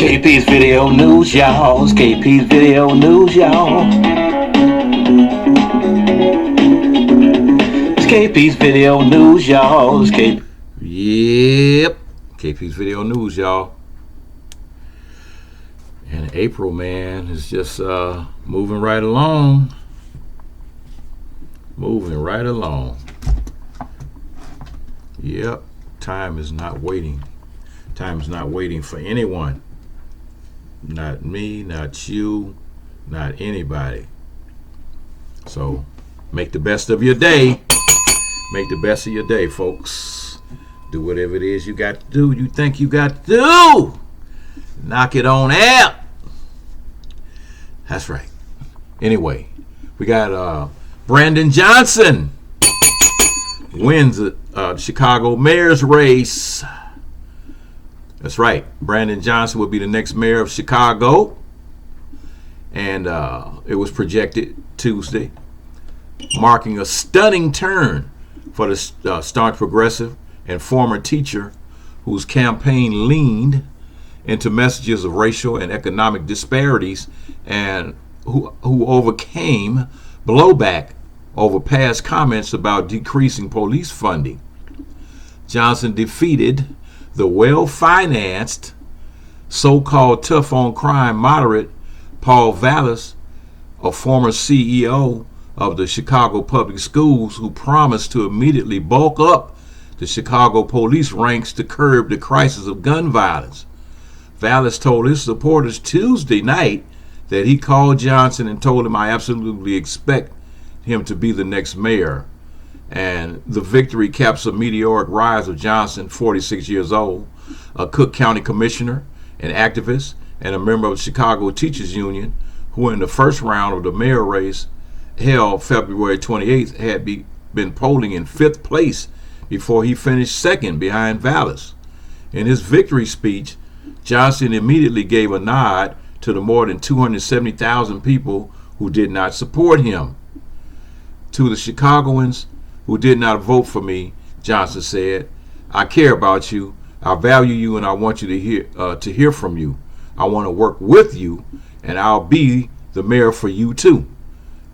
KP's Video News, y'all. It's KP's Video News, y'all. It's KP's Video News, y'all. It's KP. Yep. KP's Video News, y'all. And April, man, is just moving right along. Moving right along. Yep. Time is not waiting. Time is not waiting for anyone. Not me, not you, not anybody. So make the best of your day. Make the best of your day, folks. Do whatever it is you got to do, you think you got to do. Knock it on out. That's right. Anyway, we got Brandon Johnson wins the Chicago mayor's race. That's right. Brandon Johnson will be the next mayor of Chicago. And it was projected Tuesday, marking a stunning turn for the staunch progressive and former teacher whose campaign leaned into messages of racial and economic disparities and who overcame blowback over past comments about decreasing police funding. Johnson defeated the well-financed, so-called tough-on-crime moderate Paul Vallis, a former CEO of the Chicago Public Schools, who promised to immediately bulk up the Chicago police ranks to curb the crisis of gun violence. Vallis told his supporters Tuesday night that he called Johnson and told him, "I absolutely expect him to be the next mayor." And the victory caps a meteoric rise of Johnson, 46 years old, a Cook County commissioner, an activist, and a member of the Chicago Teachers Union, who in the first round of the mayor race held February 28th had been polling in 5th place before he finished second behind Vallis. In his victory speech, Johnson immediately gave a nod to the more than 270,000 people who did not support him. To the Chicagoans who did not vote for me, Johnson said, "I care about you, I value you, and I want you to hear from you. I want to work with you, and I'll be the mayor for you too."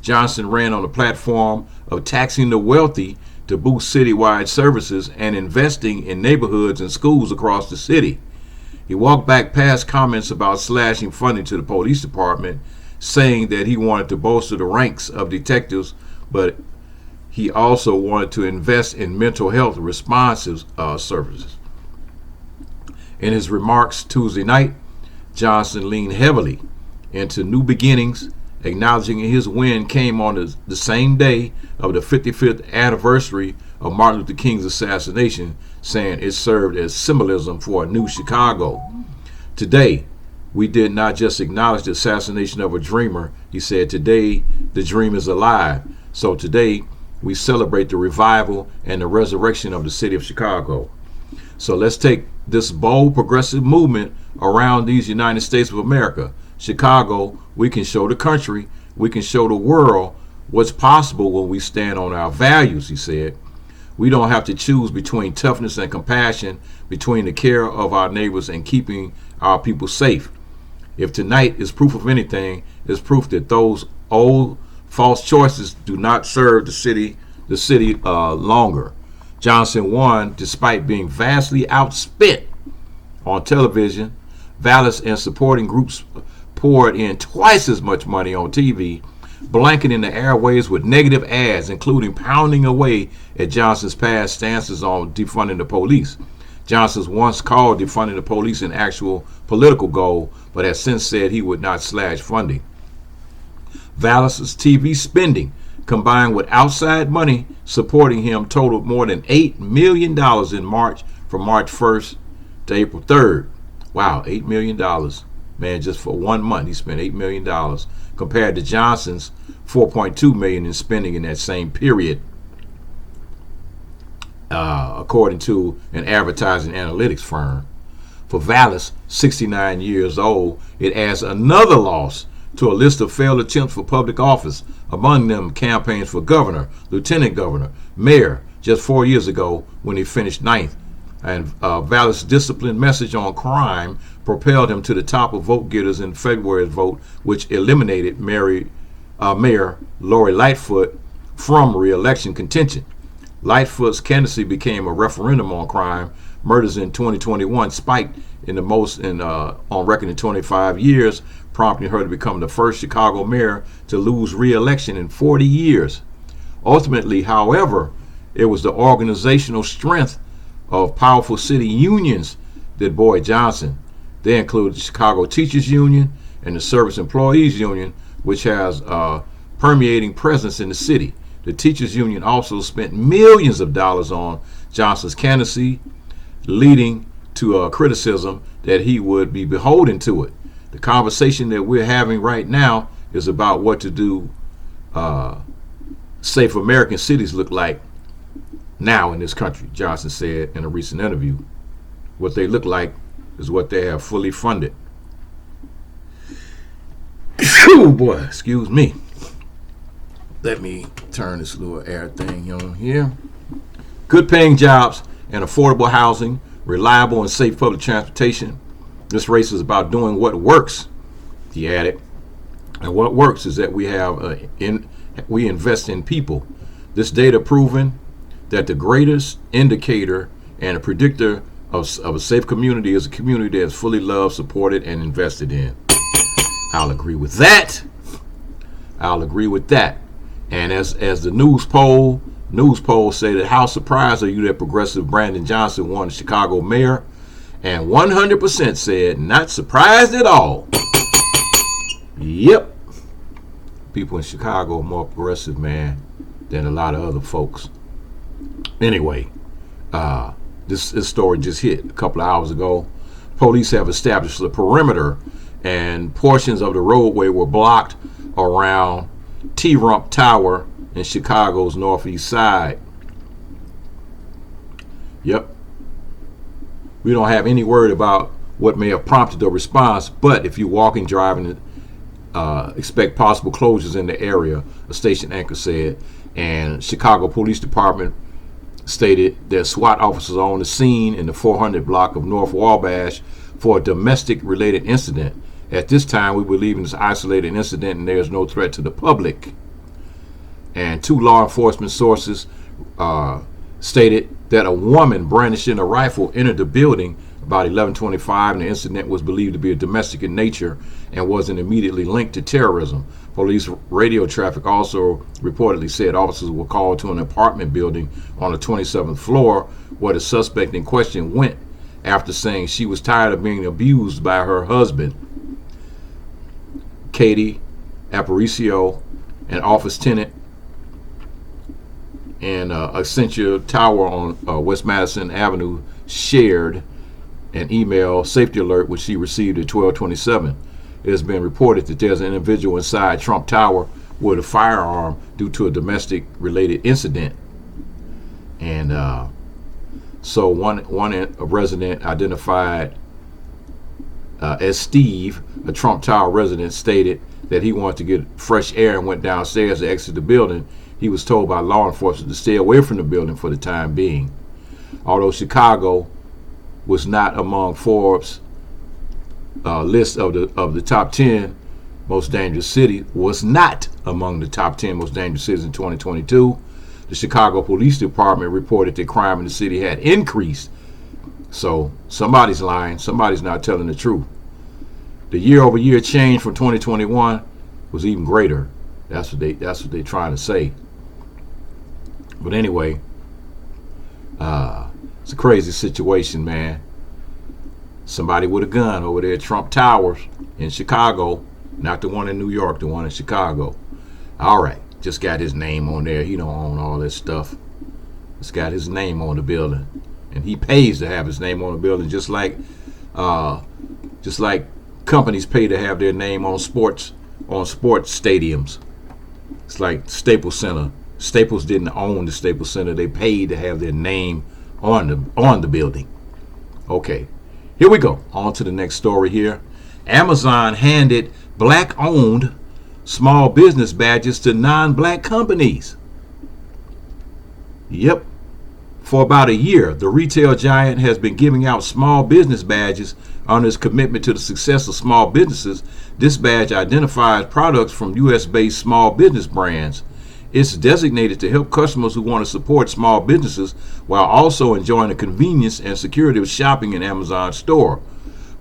Johnson ran on the platform of taxing the wealthy to boost citywide services and investing in neighborhoods and schools across the city. He walked back past comments about slashing funding to the police department, saying that he wanted to bolster the ranks of detectives, but he also wanted to invest in mental health responsive services. In his remarks Tuesday night, Johnson leaned heavily into new beginnings, acknowledging his win came on the same day of the 55th anniversary of Martin Luther King's assassination, saying it served as symbolism for a new Chicago. "Today, we did not just acknowledge the assassination of a dreamer," he said. "Today, the dream is alive. So today, we celebrate the revival and the resurrection of the city of Chicago." So let's take this bold progressive movement around these United States of America. Chicago, we can show the country, we can show the world what's possible when we stand on our values, he said. "We don't have to choose between toughness and compassion, between the care of our neighbors and keeping our people safe. If tonight is proof of anything, it's proof that those old false choices do not serve the city longer." Johnson won despite being vastly outspent on television. Vallis and supporting groups poured in twice as much money on TV, blanketing the airwaves with negative ads, including pounding away at Johnson's past stances on defunding the police. Johnson's once called defunding the police an actual political goal, but has since said he would not slash funding. Vallis's TV spending, combined with outside money supporting him, totaled more than $8 million in March, from March 1st to April 3rd. Wow, $8 million. Man, just for 1 month, he spent $8 million, compared to Johnson's $4.2 million in spending in that same period, according to an advertising analytics firm. For Vallis, 69 years old, it adds another loss to a list of failed attempts for public office, among them campaigns for governor, lieutenant governor, mayor, just 4 years ago when he finished ninth and Vallis' disciplined message on crime propelled him to the top of vote getters in February's vote, which eliminated Mayor Lori Lightfoot from re-election contention. Lightfoot's candidacy became a referendum on crime. Murders in 2021 spiked in the most on record in 25 years, prompting her to become the first Chicago mayor to lose re-election in 40 years. Ultimately, however, it was the organizational strength of powerful city unions that buoyed Johnson. They include the Chicago Teachers Union and the Service Employees Union, which has a permeating presence in the city. The Teachers Union also spent millions of dollars on Johnson's candidacy, leading to criticism that he would be beholden to it. The conversation that we're having right now is about what to do safe American cities look like now in this country, Johnson said in a recent interview. What they look like is what they have fully funded. Oh boy, excuse me. Let me turn this little air thing on here. Good paying jobs and affordable housing, reliable and safe public transportation. This race is about doing what works, he added. And what works is that we invest in people. This data proven that the greatest indicator and a predictor of a safe community is a community that is fully loved, supported, and invested in. I'll agree with that. And as the news polls say that how surprised are you that progressive Brandon Johnson won the Chicago mayor? And 100% said not surprised at all. Yep. People in Chicago are more progressive, man, than a lot of other folks. Anyway, this story just hit a couple of hours ago. Police have established a perimeter and portions of the roadway were blocked around Trump Tower in Chicago's northeast side. Yep. We don't have any word about what may have prompted the response, but if you're walking, driving, expect possible closures in the area, a station anchor said. And Chicago Police Department stated that SWAT officers are on the scene in the 400 block of North Wabash for a domestic-related incident. At this time, we believe in this isolated incident and there is no threat to the public. And two law enforcement sources stated that a woman brandishing a rifle entered the building about 11:25, and the incident was believed to be a domestic in nature and wasn't immediately linked to terrorism. Police radio traffic also reportedly said officers were called to an apartment building on the 27th floor where the suspect in question went after saying she was tired of being abused by her husband. Katie Aparicio, an office tenant in Accenture Tower on West Madison Avenue, shared an email safety alert which she received at 12:27. It has been reported that there's an individual inside Trump Tower with a firearm due to a domestic related incident. And so one resident identified as Steve, a Trump Tower resident, stated that he wanted to get fresh air and went downstairs to exit the building. He was told by law enforcement to stay away from the building for the time being. Although Chicago was not among Forbes' list of the top 10 most dangerous cities, was not among the top 10 most dangerous cities in 2022. The Chicago Police Department reported that crime in the city had increased. So somebody's lying. Somebody's not telling the truth. The year-over-year change from 2021 was even greater. That's what they're trying to say. But anyway, it's a crazy situation, man. Somebody with a gun over there at Trump Towers in Chicago, not the one in New York, the one in Chicago. All right, just got his name on there. He don't own all this stuff. It's got his name on the building, and he pays to have his name on the building, just like companies pay to have their name on sports stadiums. It's like Staples Center. Staples didn't own the Staples Center. They paid to have their name on the building. Okay, here we go. On to the next story here. Amazon handed black-owned small business badges to non-black companies. Yep. For about a year, the retail giant has been giving out small business badges under its commitment to the success of small businesses. This badge identifies products from U.S.-based small business brands. It's designated to help customers who want to support small businesses while also enjoying the convenience and security of shopping in Amazon store.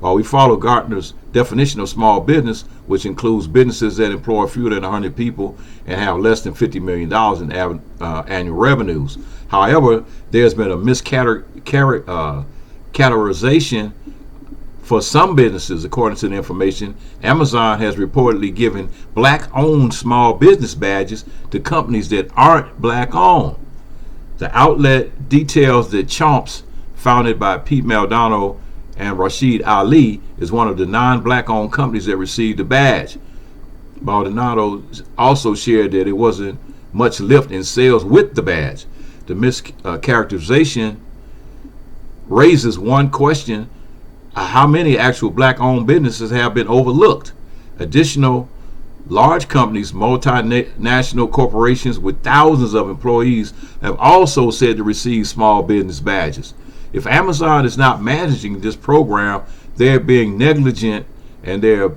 While we follow Gartner's definition of small business, which includes businesses that employ fewer than 100 people and have less than $50 million in annual revenues. However, there's been a miscategorization for some businesses. According to the information, Amazon has reportedly given black-owned small business badges to companies that aren't black-owned. The outlet details that Chomps, founded by Pete Maldonado and Rashid Ali, is one of the non-black-owned companies that received the badge. Maldonado also shared that it wasn't much lift in sales with the badge. The mischaracterization raises one question: how many actual black-owned businesses have been overlooked? Additional large companies, multinational corporations with thousands of employees, have also said to receive small business badges. If Amazon is not managing this program, they're being negligent and they're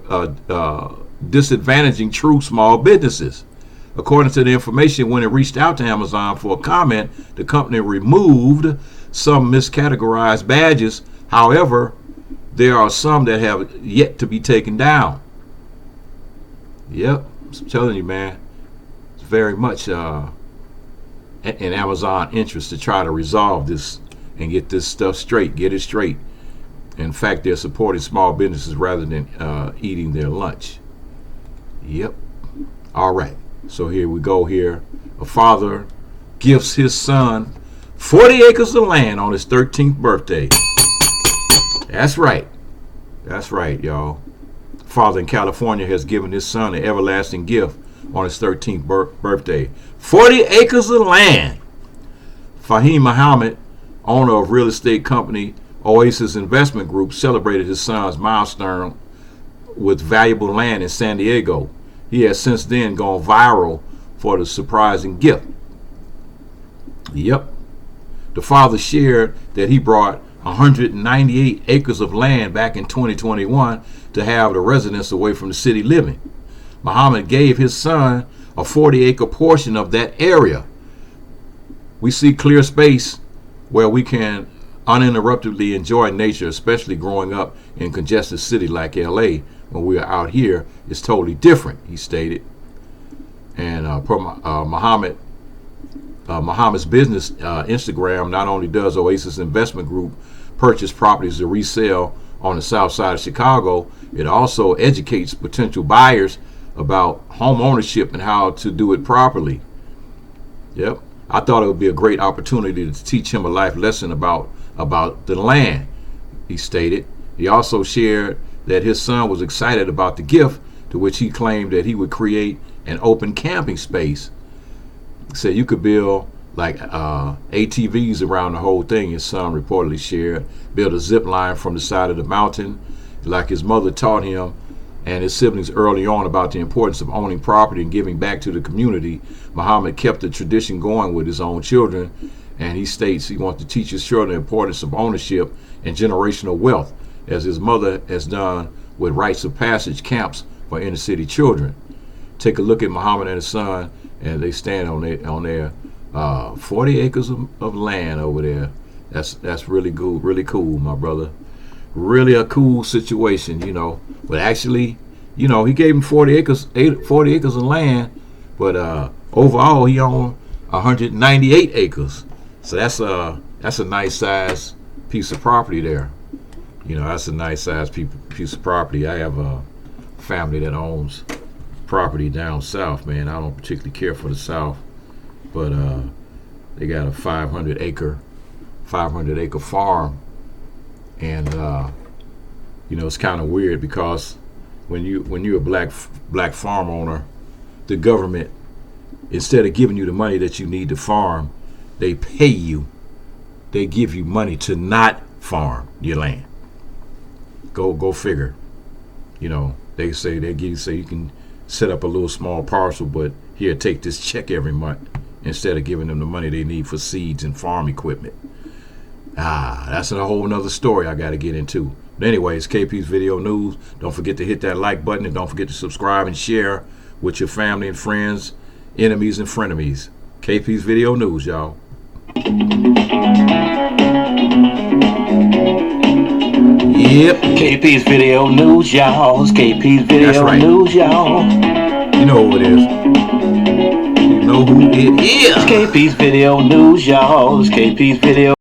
disadvantaging true small businesses. According to the information, when it reached out to Amazon for a comment, the company removed some miscategorized badges. However, there are some that have yet to be taken down. Yep, I'm telling you, man, it's very much in Amazon interest to try to resolve this and get this stuff straight, get it straight. In fact, they're supporting small businesses rather than eating their lunch. Yep. All right. So here we go here. A father gifts his son 40 acres of land on his 13th birthday. That's right. That's right, y'all. Father in California has given his son an everlasting gift on his 13th birthday. 40 acres of land. Fahim Muhammad, owner of real estate company Oasis Investment Group, celebrated his son's milestone with valuable land in San Diego. He has since then gone viral for the surprising gift. Yep. The father shared that he brought 198 acres of land back in 2021 to have the residents away from the city living. Muhammad gave his son a 40-acre portion of that area. We see clear space where we can uninterruptedly enjoy nature, especially growing up in congested city like LA. When we are out here, it's totally different, he stated. And Muhammad's business Instagram, not only does Oasis Investment Group purchase properties to resell on the south side of Chicago, it also educates potential buyers about home ownership and how to do it properly. Yep. I thought it would be a great opportunity to teach him a life lesson about the land, he stated. He also shared that his son was excited about the gift, to which he claimed that he would create an open camping space. He said you could build like ATVs around the whole thing, his son reportedly shared. Build a zip line from the side of the mountain, like his mother taught him and his siblings early on about the importance of owning property and giving back to the community. Muhammad kept the tradition going with his own children, and he states he wants to teach his children the importance of ownership and generational wealth, as his mother has done with rites of passage camps for inner city children. Take a look at Muhammad and his son, and they stand on their 40 acres of land over there. That's really cool, my brother. Really a cool situation, you know. But actually, you know, he gave him 40 acres of land, but overall he owned 198 acres. So that's a nice size piece of property there. You know, that's a nice size piece of property. I have a family that owns property down south, man. I don't particularly care for the south, but they got a 500 acre farm, and you know, it's kind of weird because when you're a black farm owner, the government, instead of giving you the money that you need to farm, they pay you. They give you money to not farm your land. Go figure. You know, they say you can set up a little small parcel, but here, take this check every month. instead of giving them the money they need for seeds and farm equipment. That's a whole nother story I got to get into. But anyway, it's KP's Video News. Don't forget to hit that like button, and don't forget to subscribe and share with your family and friends, enemies and frenemies. KP's Video News, y'all. Yep. KP's Video News, y'all. It's KP's Video News, y'all. You know who it is. You know who it is. It's KP's Video News, y'all. It's KP's Video.